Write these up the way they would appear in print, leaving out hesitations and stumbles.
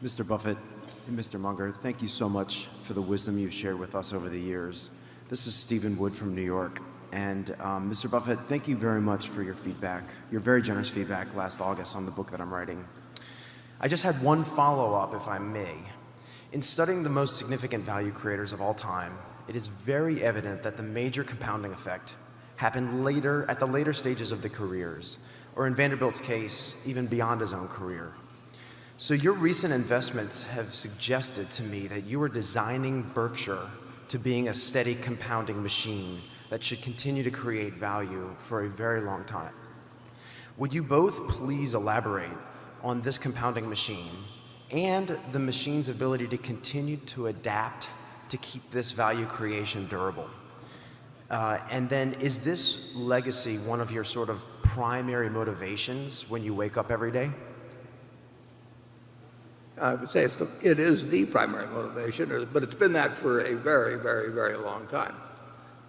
Mr. Buffett and Mr. Munger, thank you so much for the wisdom you've shared with us over the years. This is Stephen Wood from New York. And Mr. Buffett, thank you very much for your feedback, your very generous feedback last August on the book that I'm writing. I just had one follow-up, if I may. In studying the most significant value creators of all time, it is very evident that the major compounding effect happened at the later stages of the careers, or in Vanderbilt's case, even beyond his own career. So your recent investments have suggested to me that you are designing Berkshire to being a steady compounding machine that should continue to create value for a very long time. Would you both please elaborate on this compounding machine and the machine's ability to continue to adapt to keep this value creation durable? And then is this legacy one of your sort of primary motivations when you wake up every day? I would say it is the primary motivation, but it's been that for a very, very, very long time.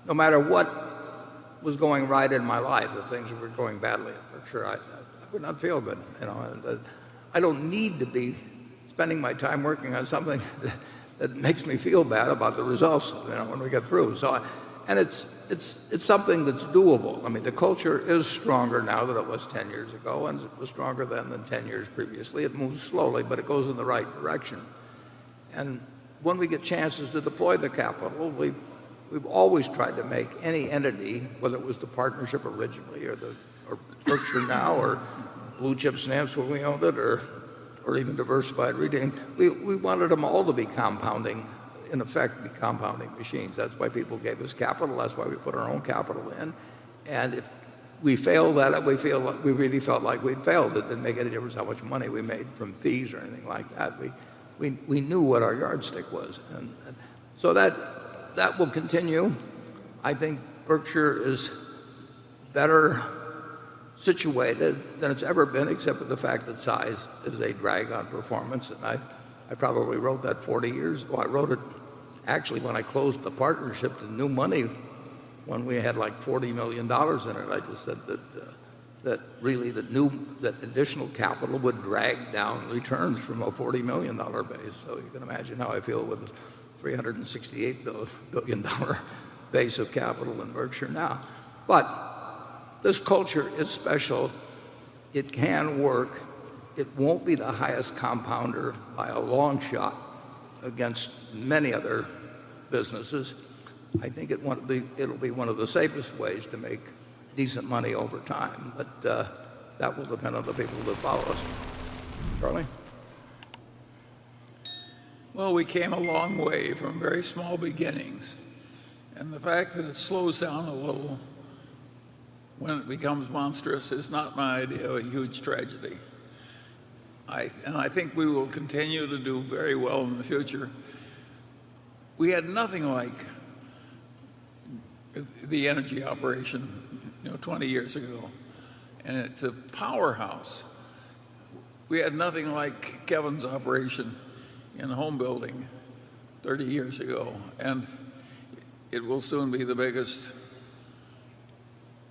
No matter what was going right in my life, if things were going badly at Berkshire, I would not feel good. I don't need to be spending my time working on something that makes me feel bad about the results when we get through. And it's something that's doable. I mean, the culture is stronger now than it was 10 years ago, and it was stronger then than 10 years previously. It moves slowly, but it goes in the right direction. And when we get chances to deploy the capital, we've always tried to make any entity, whether it was the partnership originally or Berkshire now or Blue Chip Stamps when we owned it or even Diversified Redeemed, we wanted them all to be compounding, in effect, be compounding machines. That's why people gave us capital. That's why we put our own capital in. And if we failed at it, we really felt like we'd failed. It didn't make any difference how much money we made from fees or anything like that. We knew what our yardstick was. And so that will continue. I think Berkshire is better situated than it's ever been, except for the fact that size is a drag on performance. And I probably wrote that 40 years. Well, I wrote it actually when I closed the partnership to new money when we had like $40 million in it. I just said that really that additional capital would drag down returns from a $40 million base. So you can imagine how I feel with a $368 billion base of capital in Berkshire now. But this culture is special. It can work. It won't be the highest compounder by a long shot against many other businesses. I think it'll be one of the safest ways to make decent money over time. But that will depend on the people that follow us. Charlie? Well, we came a long way from very small beginnings. And the fact that it slows down a little when it becomes monstrous is not my idea of a huge tragedy. And I think we will continue to do very well in the future. We had nothing like the energy operation 20 years ago, and it's a powerhouse. We had nothing like Kevin's operation in home building 30 years ago, and it will soon be the biggest.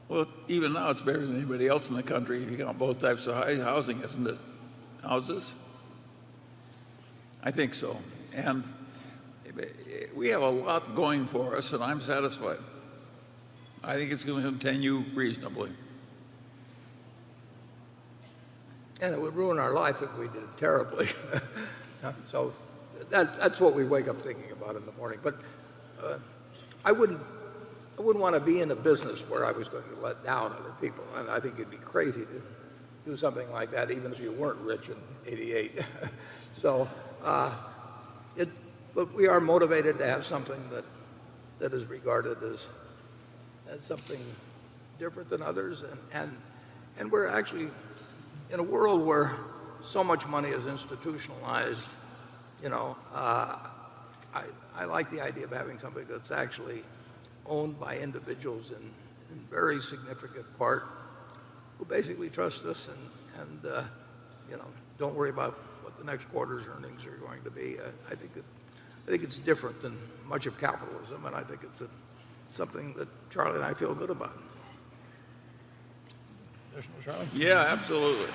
Well, even now it's bigger than anybody else in the country if you count both types of housing, isn't it? Houses? I think so. And we have a lot going for us, and I'm satisfied. I think it's going to continue reasonably. And it would ruin our life if we did it terribly. So that's what we wake up thinking about in the morning. But I wouldn't want to be in a business where I was going to let down other people. And I think it'd be crazy to do something like that, even if you weren't rich in '88. So, but we are motivated to have something that is regarded as something different than others, and we're actually in a world where so much money is institutionalized. I like the idea of having something that's actually owned by individuals in very significant part who basically trust us and don't worry about what the next quarter's earnings are going to be. I think it's different than much of capitalism, and I think it's something that Charlie and I feel good about. Additional, Charlie? Yeah, absolutely.